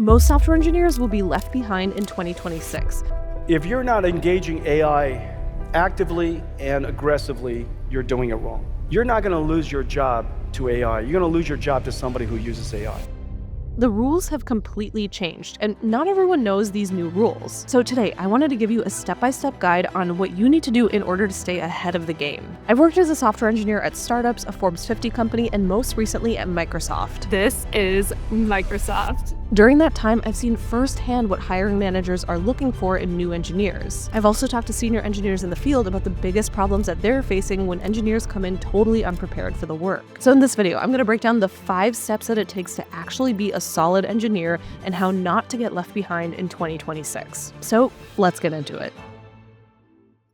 most software engineers will be left behind in 2026. If you're not engaging AI actively and aggressively, you're doing it wrong. You're not going to lose your job to AI. You're going to lose your job to somebody who uses AI. The rules have completely changed, and not everyone knows these new rules. So today, I wanted to give you a step-by-step guide on what you need to do in order to stay ahead of the game. I've worked as a software engineer at startups, a Forbes 50 company, and most recently at Microsoft. This is Microsoft. During that time, I've seen firsthand what hiring managers are looking for in new engineers. I've also talked to senior engineers in the field about the biggest problems that they're facing when engineers come in totally unprepared for the work. So in this video, I'm going to break down the 5 steps that it takes to actually be a solid engineer and how not to get left behind in 2026. So let's get into it.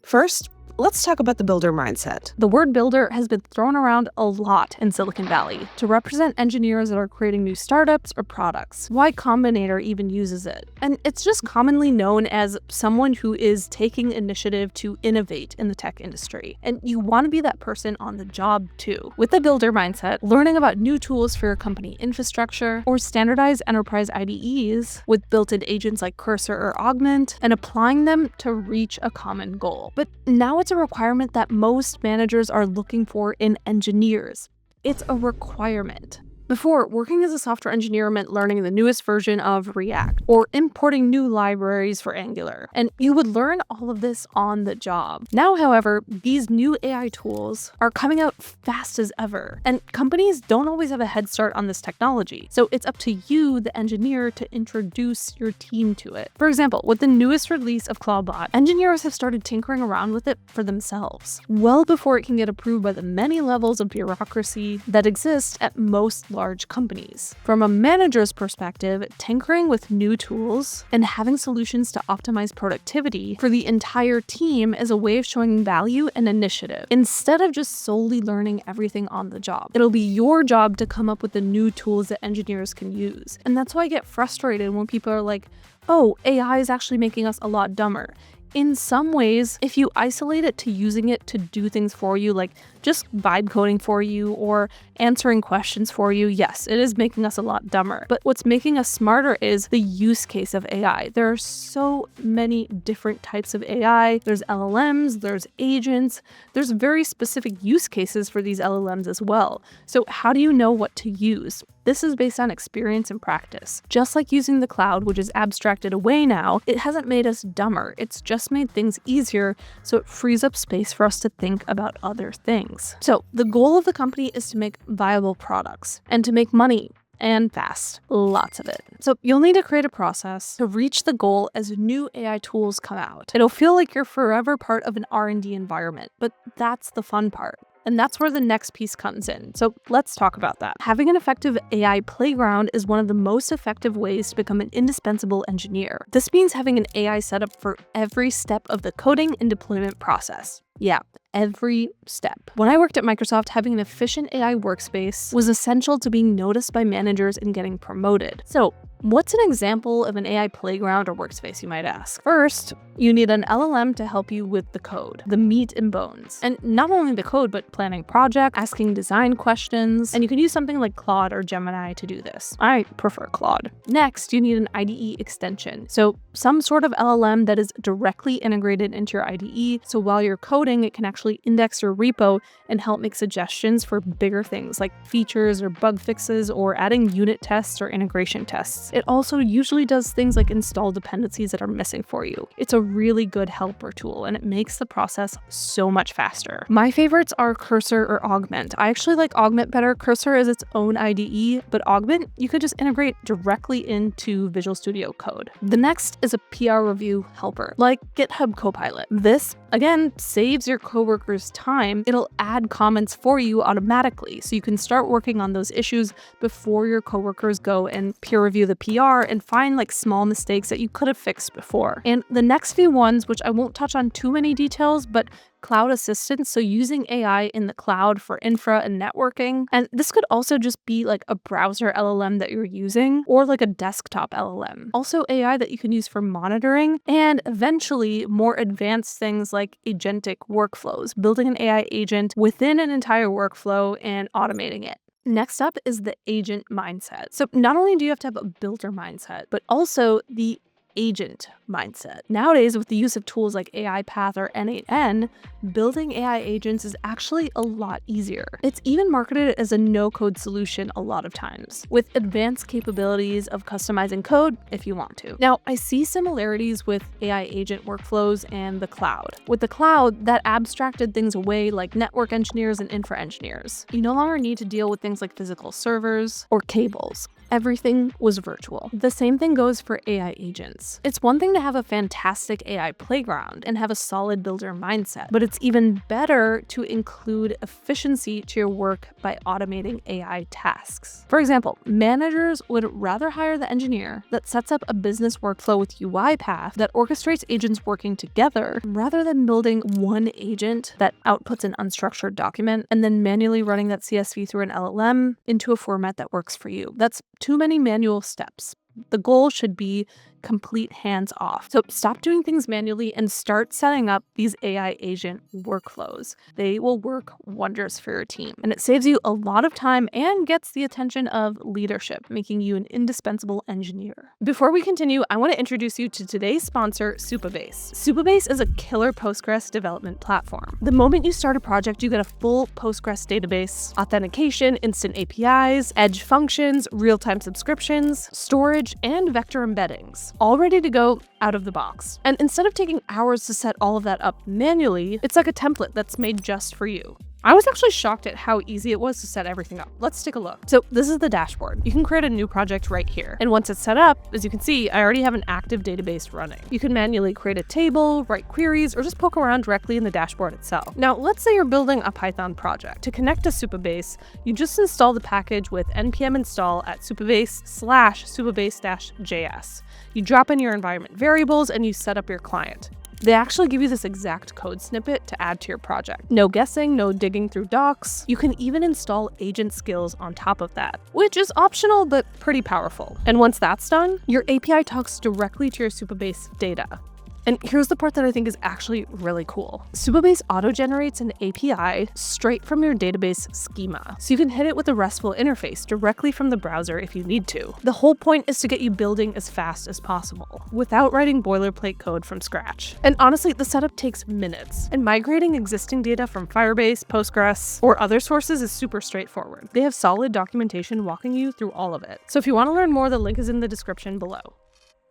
First, let's talk about the builder mindset. The word builder has been thrown around a lot in Silicon Valley to represent engineers that are creating new startups or products. Y Combinator even uses it. And it's just commonly known as someone who is taking initiative to innovate in the tech industry. And you want to be that person on the job too. With the builder mindset, learning about new tools for your company infrastructure or standardized enterprise IDEs with built-in agents like Cursor or Augment and applying them to reach a common goal. But now it's a requirement that most managers are looking for in engineers. It's a requirement. Before, working as a software engineer meant learning the newest version of React or importing new libraries for Angular, and you would learn all of this on the job. Now, however, these new AI tools are coming out fast as ever, and companies don't always have a head start on this technology, so it's up to you, the engineer, to introduce your team to it. For example, with the newest release of Clawbot, engineers have started tinkering around with it for themselves, well before it can get approved by the many levels of bureaucracy that exist at most large companies. From a manager's perspective, tinkering with new tools and having solutions to optimize productivity for the entire team is a way of showing value and initiative, instead of just solely learning everything on the job. It'll be your job to come up with the new tools that engineers can use. And that's why I get frustrated when people are like, oh, AI is actually making us a lot dumber. In some ways, if you isolate it to using it to do things for you, like just vibe coding for you or answering questions for you, yes, it is making us a lot dumber. But what's making us smarter is the use case of AI. There are so many different types of AI. There's LLMs, there's agents, there's very specific use cases for these LLMs as well. So how do you know what to use? This is based on experience and practice. Just like using the cloud, which is abstracted away now, it hasn't made us dumber. It's just made things easier, so it frees up space for us to think about other things. So the goal of the company is to make viable products and to make money, and fast. Lots of it. So you'll need to create a process to reach the goal as new AI tools come out. It'll feel like you're forever part of an R&D environment, but that's the fun part. And that's where the next piece comes in. So let's talk about that. Having an effective AI playground is one of the most effective ways to become an indispensable engineer. This means having an AI setup for every step of the coding and deployment process. Yeah, every step. When I worked at Microsoft, having an efficient AI workspace was essential to being noticed by managers and getting promoted. So what's an example of an AI playground or workspace, you might ask? First, you need an LLM to help you with the code, the meat and bones. And not only the code, but planning projects, asking design questions, and you can use something like Claude or Gemini to do this. I prefer Claude. Next, you need an IDE extension. So some sort of LLM that is directly integrated into your IDE, so while you're coding, it can actually index your repo and help make suggestions for bigger things like features or bug fixes or adding unit tests or integration tests. It also usually does things like install dependencies that are missing for you. It's a really good helper tool, and it makes the process so much faster. My favorites are Cursor or Augment. I actually like Augment better. Cursor is its own IDE, but Augment, you could just integrate directly into Visual Studio Code. The next is a PR review helper, like GitHub Copilot. This, again, saves your coworkers time. It'll add comments for you automatically, so you can start working on those issues before your coworkers go and peer review the PR and find like small mistakes that you could have fixed before. And the next few ones, which I won't touch on too many details, but cloud assistance, so using AI in the cloud for infra and networking. And this could also just be like a browser LLM that you're using or like a desktop LLM. Also AI that you can use for monitoring and eventually more advanced things like agentic workflows, building an AI agent within an entire workflow and automating it. Next up is the agent mindset. So not only do you have to have a builder mindset, but also the agent mindset. Nowadays, with the use of tools like AI Path or N8N, building AI agents is actually a lot easier. It's even marketed as a no-code solution a lot of times, with advanced capabilities of customizing code if you want to. Now, I see similarities with AI agent workflows and the cloud. With the cloud, that abstracted things away like network engineers and infra engineers. You no longer need to deal with things like physical servers or cables. Everything was virtual. The same thing goes for AI agents. It's one thing to have a fantastic AI playground and have a solid builder mindset, but it's even better to include efficiency to your work by automating AI tasks. For example, managers would rather hire the engineer that sets up a business workflow with UiPath that orchestrates agents working together rather than building one agent that outputs an unstructured document and then manually running that CSV through an LLM into a format that works for you. That's too many manual steps. The goal should be complete hands-off. So stop doing things manually and start setting up these AI agent workflows. They will work wonders for your team. And it saves you a lot of time and gets the attention of leadership, making you an indispensable engineer. Before we continue, I want to introduce you to today's sponsor, Supabase. Supabase is a killer Postgres development platform. The moment you start a project, you get a full Postgres database, authentication, instant APIs, edge functions, real-time subscriptions, storage, and vector embeddings, all ready to go out of the box. And instead of taking hours to set all of that up manually, it's like a template that's made just for you. I was actually shocked at how easy it was to set everything up. Let's take a look. So this is the dashboard. You can create a new project right here. And once it's set up, as you can see, I already have an active database running. You can manually create a table, write queries, or just poke around directly in the dashboard itself. Now, let's say you're building a Python project. To connect to Supabase, you just install the package with npm install at supabase/supabase-js. You drop in your environment variables and you set up your client. They actually give you this exact code snippet to add to your project. No guessing, no digging through docs. You can even install agent skills on top of that, which is optional but pretty powerful. And once that's done, your API talks directly to your Supabase data. And here's the part that I think is actually really cool. Supabase auto-generates an API straight from your database schema. So you can hit it with a RESTful interface directly from the browser if you need to. The whole point is to get you building as fast as possible without writing boilerplate code from scratch. And honestly, the setup takes minutes. And migrating existing data from Firebase, Postgres, or other sources is super straightforward. They have solid documentation walking you through all of it. So if you want to learn more, the link is in the description below.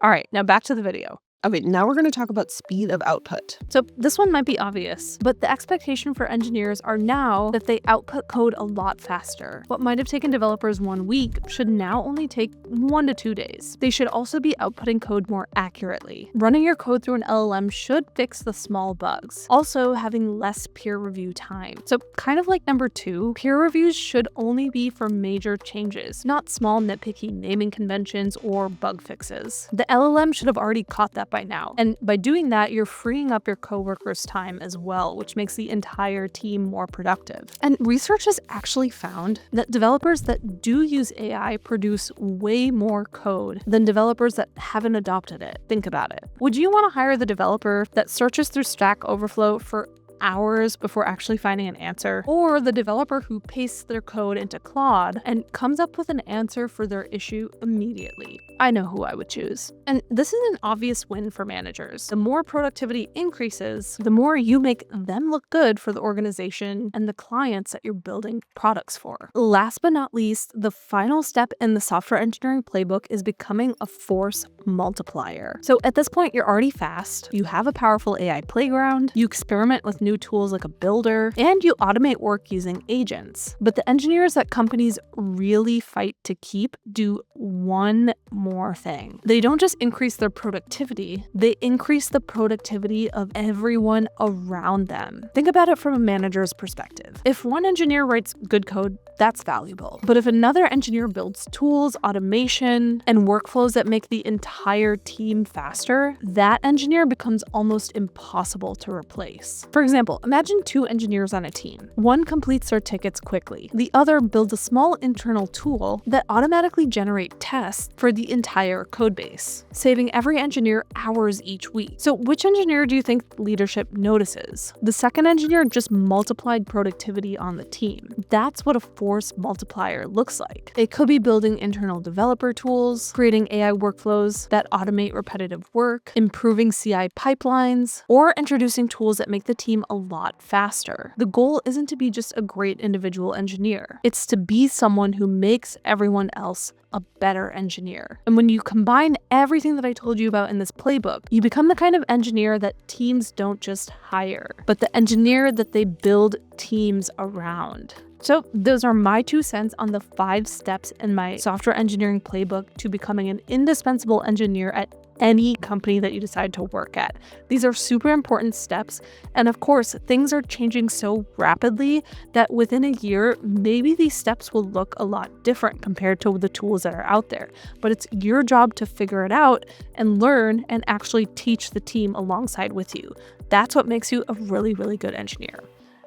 All right, now back to the video. Okay, now we're going to talk about speed of output. So this one might be obvious, but the expectation for engineers are now that they output code a lot faster. What might have taken developers 1 week should now only take 1 to 2 days. They should also be outputting code more accurately. Running your code through an LLM should fix the small bugs. Also, having less peer review time. So kind of like number 2, peer reviews should only be for major changes, not small nitpicky naming conventions or bug fixes. The LLM should have already caught that by now. And by doing that, you're freeing up your coworkers' time as well, which makes the entire team more productive. And research has actually found that developers that do use AI produce way more code than developers that haven't adopted it. Think about it. Would you want to hire the developer that searches through Stack Overflow for hours before actually finding an answer, or the developer who pastes their code into Claude and comes up with an answer for their issue immediately? I know who I would choose. And this is an obvious win for managers. The more productivity increases, the more you make them look good for the organization and the clients that you're building products for. Last but not least, the final step in the software engineering playbook is becoming a force multiplier. So at this point, you're already fast, you have a powerful AI playground, you experiment with new tools like a builder, and you automate work using agents. But the engineers that companies really fight to keep do one more thing. They don't just increase their productivity, they increase the productivity of everyone around them. Think about it from a manager's perspective. If one engineer writes good code, that's valuable. But if another engineer builds tools, automation, and workflows that make the entire team faster, that engineer becomes almost impossible to replace. For example, example, imagine 2 engineers on a team. One completes their tickets quickly. The other builds a small internal tool that automatically generates tests for the entire codebase, saving every engineer hours each week. So which engineer do you think leadership notices? The second engineer just multiplied productivity on the team. That's what a force multiplier looks like. It could be building internal developer tools, creating AI workflows that automate repetitive work, improving CI pipelines, or introducing tools that make the team a lot faster. The goal isn't to be just a great individual engineer. It's to be someone who makes everyone else a better engineer. And when you combine everything that I told you about in this playbook, you become the kind of engineer that teams don't just hire, but the engineer that they build teams around. So those are my 2 cents on the 5 steps in my software engineering playbook to becoming an indispensable engineer at any company that you decide to work at. These are super important steps. And of course, things are changing so rapidly that within a year, maybe these steps will look a lot different compared to the tools that are out there. But it's your job to figure it out and learn and actually teach the team alongside with you. That's what makes you a really, really good engineer.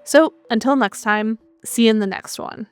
So until next time, see you in the next one.